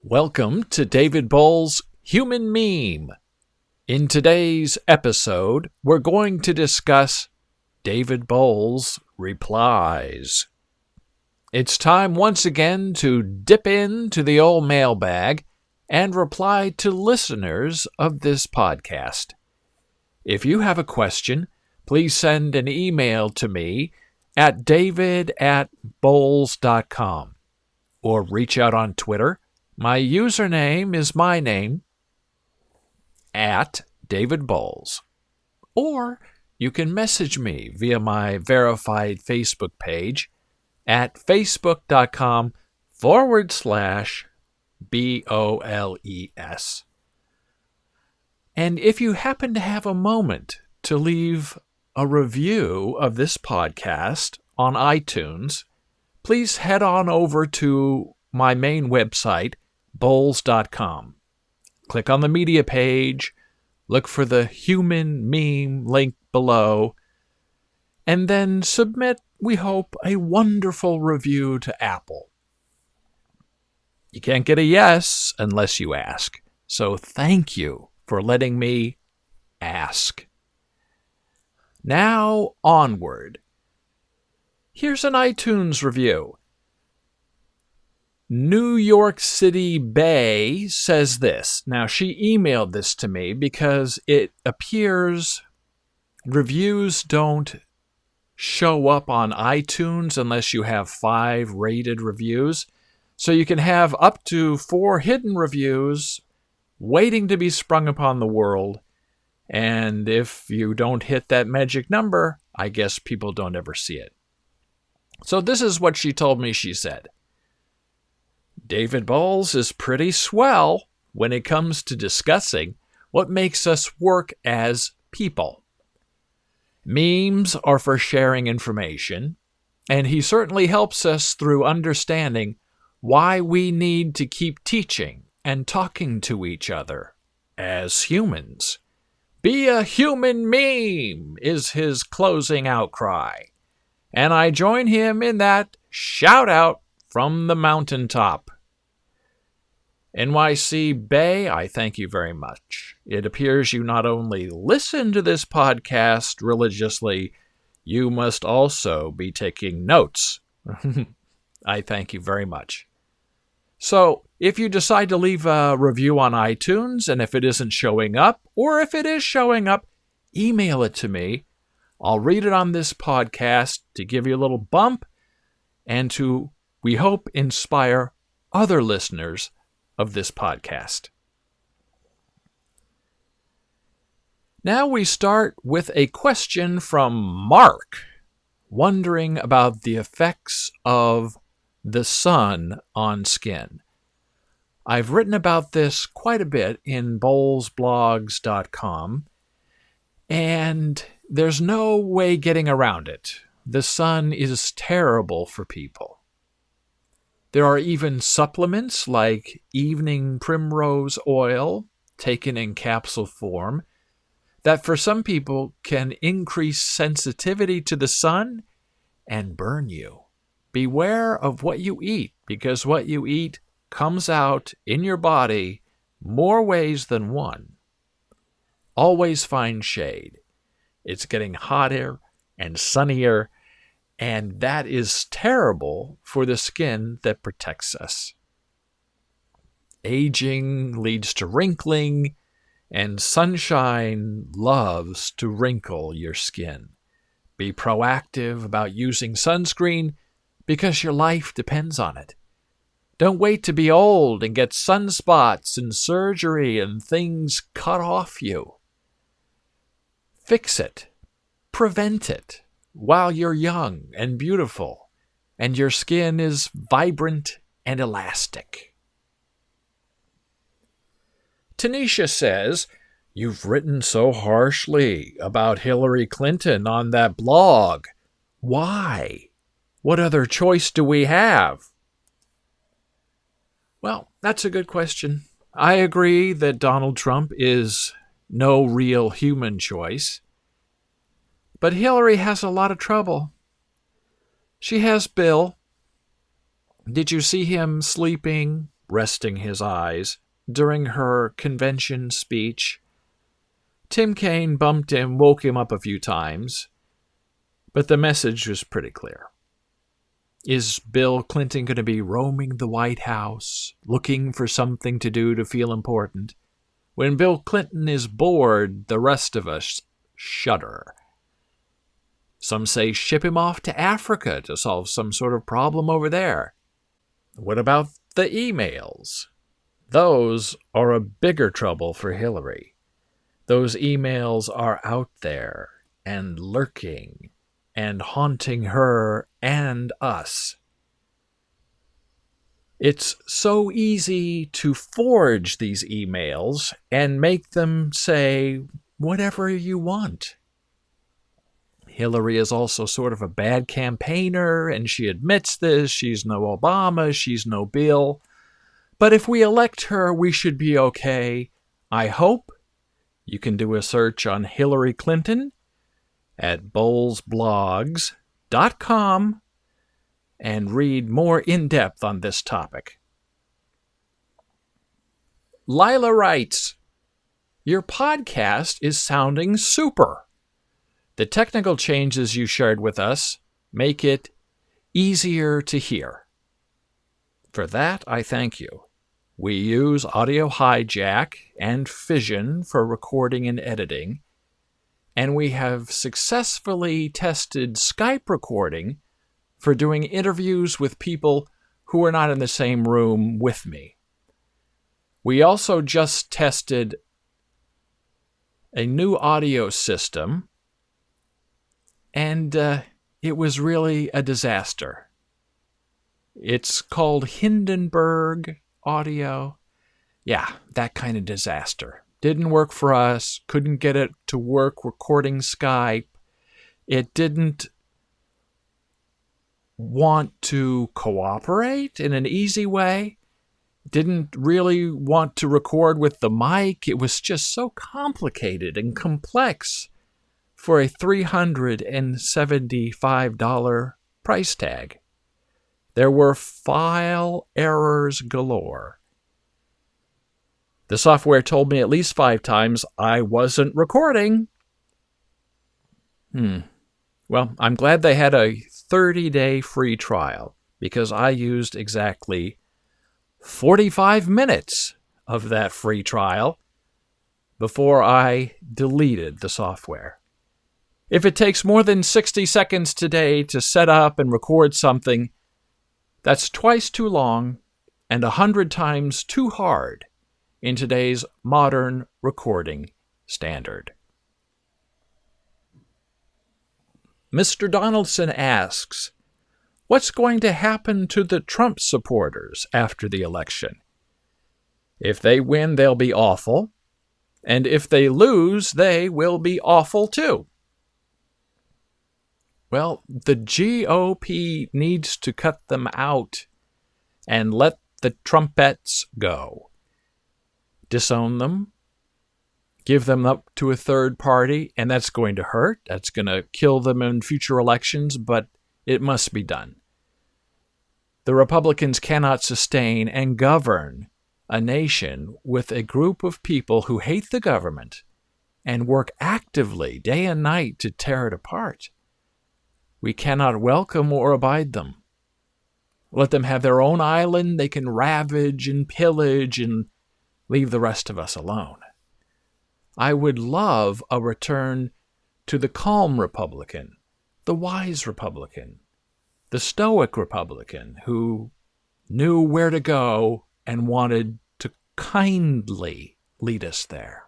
Welcome to David Boles' Human Meme. In today's episode, we're going to discuss David Boles' Replies. It's time once again to dip into the old mailbag and reply to listeners of this podcast. If you have a question, please send an email to me at david@boles.com or reach out on Twitter. My username is my name, @DavidBoles. Or you can message me via my verified Facebook page at facebook.com/BOLES. And if you happen to have a moment to leave a review of this podcast on iTunes, please head on over to my main website, Boles.com. Click on the media page, look for the human meme link below, and then submit, we hope, a wonderful review to Apple. You can't get a yes unless you ask, so thank you for letting me ask. Now, onward. Here's an iTunes review. New York City Bay says this. Now, she emailed this to me because it appears reviews don't show up on iTunes unless you have 5 rated reviews. So you can have up to 4 hidden reviews waiting to be sprung upon the world. And if you don't hit that magic number, I guess people don't ever see it. So this is what she told me she said. David Boles is pretty swell when it comes to discussing what makes us work as people. Memes are for sharing information, and he certainly helps us through understanding why we need to keep teaching and talking to each other as humans. Be a human meme is his closing outcry, and I join him in that shout out from the mountaintop. NYC Bay, I thank you very much. It appears you not only listen to this podcast religiously, you must also be taking notes. I thank you very much. So, if you decide to leave a review on iTunes, and if it isn't showing up, or if it is showing up, email it to me. I'll read it on this podcast to give you a little bump and to, we hope, inspire other listeners of this podcast. Now we start with a question from Mark, wondering about the effects of the sun on skin. I've written about this quite a bit in bolesblogs.com, and there's no way getting around it. The sun is terrible for people. There are even supplements like evening primrose oil, taken in capsule form, that for some people can increase sensitivity to the sun and burn you. Beware of what you eat, because what you eat comes out in your body more ways than one. Always find shade. It's getting hotter and sunnier, and that is terrible for the skin that protects us. Aging leads to wrinkling, and sunshine loves to wrinkle your skin. Be proactive about using sunscreen because your life depends on it. Don't wait to be old and get sunspots and surgery and things cut off you. Fix it. Prevent it while you're young and beautiful, and your skin is vibrant and elastic. Tanisha says, "You've written so harshly about Hillary Clinton on that blog. Why? What other choice do we have?" Well, that's a good question. I agree that Donald Trump is no real human choice. But Hillary has a lot of trouble. She has Bill. Did you see him sleeping resting his eyes during her convention speech. Tim Kaine bumped him, woke him up a few times, but the message was pretty clear. Is Bill Clinton going to be roaming the White House, looking for something to do to feel important? When Bill Clinton is bored, the rest of us shudder. Some say ship him off to Africa to solve some sort of problem over there. What about the emails? Those are a bigger trouble for Hillary. Those emails are out there and lurking and haunting her and us. It's so easy to forge these emails and make them say whatever you want. Hillary is also sort of a bad campaigner, and she admits this. She's no Obama, she's no Bill. But if we elect her, we should be okay. I hope. You can do a search on Hillary Clinton at bolesblogs.com and read more in depth on this topic. Lila writes, "Your podcast is sounding super. The technical changes you shared with us make it easier to hear. For that, I thank you. We use Audio Hijack and Fission for recording and editing, and we have successfully tested Skype recording for doing interviews with people who are not in the same room with me. We also just tested a new audio system, and it was really a disaster. It's called Hindenburg Audio. Yeah, that kind of disaster. Didn't work for us, couldn't get it to work recording Skype. It didn't want to cooperate in an easy way. Didn't really want to record with the mic. It was just so complicated and complex for a $375 price tag. There were file errors galore. The software told me at least 5 times I wasn't recording. Well, I'm glad they had a 30-day free trial, because I used exactly 45 minutes of that free trial before I deleted the software. If it takes more than 60 seconds today to set up and record something, that's twice too long and 100 times too hard in today's modern recording standard. Mr. Donaldson asks, what's going to happen to the Trump supporters after the election? If they win, they'll be awful. And if they lose, they will be awful too. Well, the GOP needs to cut them out and let the Trumpettes go. Disown them, give them up to a third party, and that's going to hurt. That's going to kill them in future elections, but it must be done. The Republicans cannot sustain and govern a nation with a group of people who hate the government and work actively day and night to tear it apart. We cannot welcome or abide them. Let them have their own island they can ravage and pillage and leave the rest of us alone. I would love a return to the calm Republican, the wise Republican, the stoic Republican who knew where to go and wanted to kindly lead us there.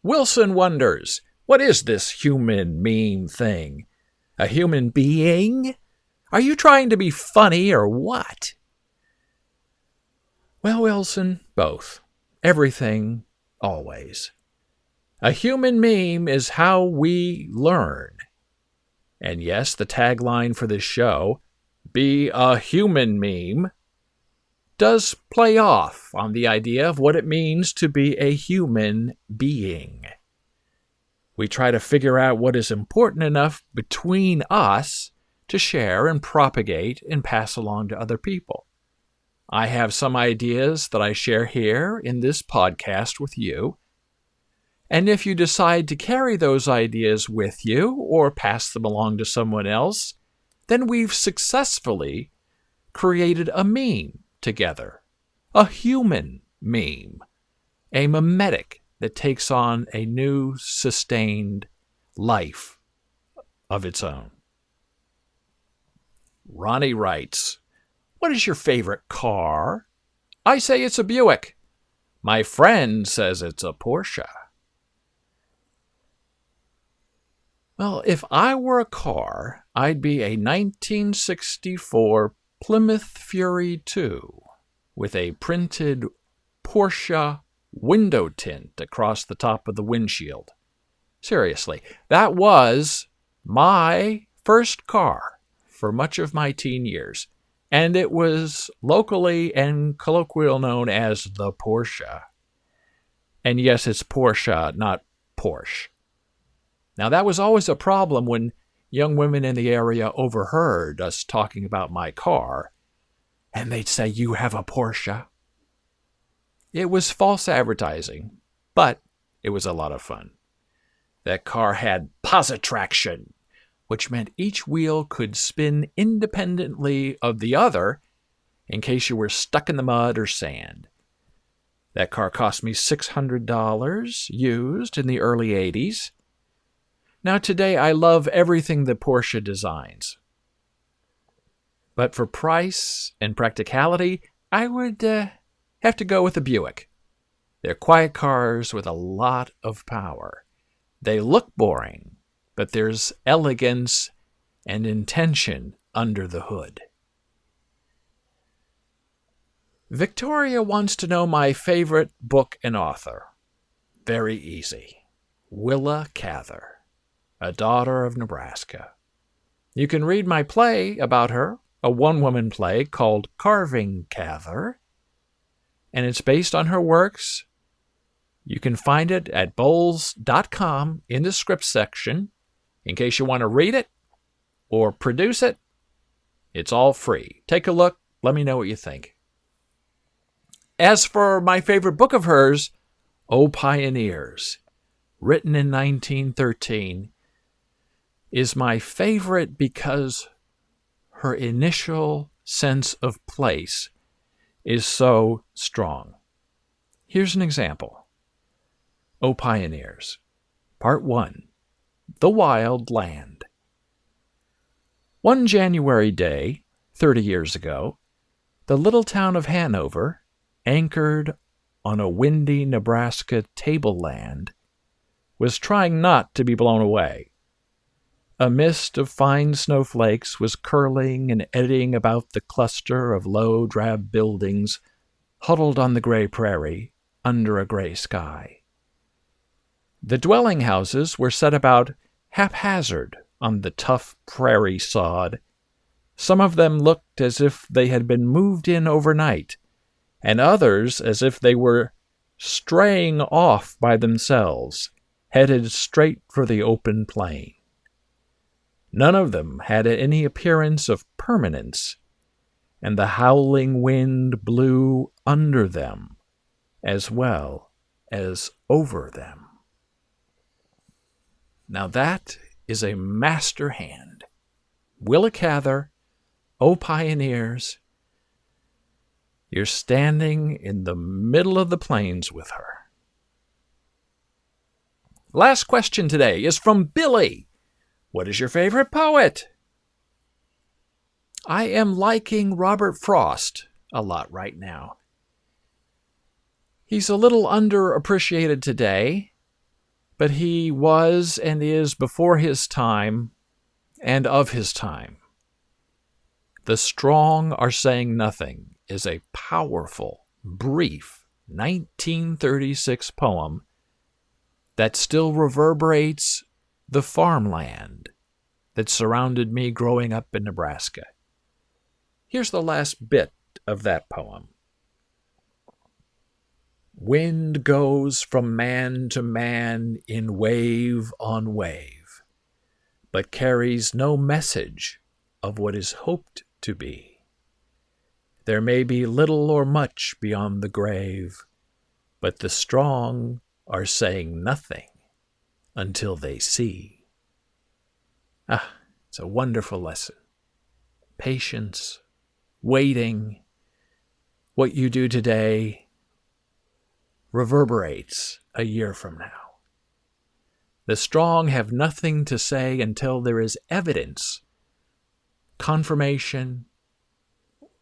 Wilson wonders, what is this human meme thing? A human being? Are you trying to be funny or what? Well, Wilson, both. Everything, always. A human meme is how we learn. And yes, the tagline for this show, Be a Human Meme, does play off on the idea of what it means to be a human being. We try to figure out what is important enough between us to share and propagate and pass along to other people. I have some ideas that I share here in this podcast with you. And if you decide to carry those ideas with you or pass them along to someone else, then we've successfully created a meme together. A human meme. A mimetic that takes on a new, sustained life of its own. Ronnie writes, "What is your favorite car?" I say it's a Buick. My friend says it's a Porsche. Well, if I were a car, I'd be a 1964 Plymouth Fury 2 with a printed Porsche window tint across the top of the windshield. Seriously, that was my first car for much of my teen years, and it was locally and colloquially known as the Porsche. And yes, it's Porsche, not Porsche. Now, that was always a problem when young women in the area overheard us talking about my car, and they'd say, "You have a Porsche?" It was false advertising, but it was a lot of fun. That car had positraction, which meant each wheel could spin independently of the other in case you were stuck in the mud or sand. That car cost me $600 used in the early 80s. Now today I love everything that Porsche designs. But for price and practicality, I would have to go with a Buick. They're quiet cars with a lot of power. They look boring, but there's elegance and intention under the hood. Victoria wants to know my favorite book and author. Very easy. Willa Cather, A Daughter of Nebraska. You can read my play about her, a one-woman play called Carving Cather, and it's based on her works. You can find it at Boles.com in the script section in case you want to read it or produce it. It's all free. Take a look. Let me know what you think. As for my favorite book of hers, O Pioneers, written in 1913, is my favorite because her initial sense of place is so strong. Here's an example. O Pioneers, Part 1, The Wild Land. One January day, 30 years ago, the little town of Hanover, anchored on a windy Nebraska tableland, was trying not to be blown away. A mist of fine snowflakes was curling and eddying about the cluster of low, drab buildings huddled on the gray prairie under a gray sky. The dwelling houses were set about haphazard on the tough prairie sod. Some of them looked as if they had been moved in overnight, and others as if they were straying off by themselves, headed straight for the open plain. None of them had any appearance of permanence, and the howling wind blew under them as well as over them. Now that is a master hand. Willa Cather, O Pioneers, you're standing in the middle of the plains with her. Last question today is from Billy. What is your favorite poet? I am liking Robert Frost a lot right now. He's a little underappreciated today, but he was and is before his time and of his time. The Strong Are Saying Nothing is a powerful, brief 1936 poem that still reverberates the farmland that surrounded me growing up in Nebraska. Here's the last bit of that poem. Wind goes from man to man in wave on wave, but carries no message of what is hoped to be. There may be little or much beyond the grave, but the strong are saying nothing until they see. It's a wonderful lesson. Patience, waiting, what you do today reverberates a year from now. The strong have nothing to say until there is evidence, confirmation,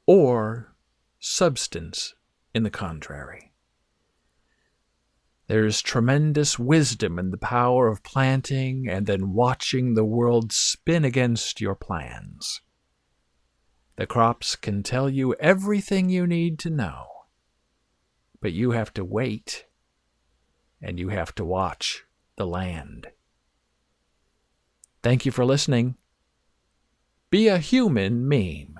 or substance in the contrary. There is tremendous wisdom in the power of planting and then watching the world spin against your plans. The crops can tell you everything you need to know, but you have to wait and you have to watch the land. Thank you for listening. Be a human meme.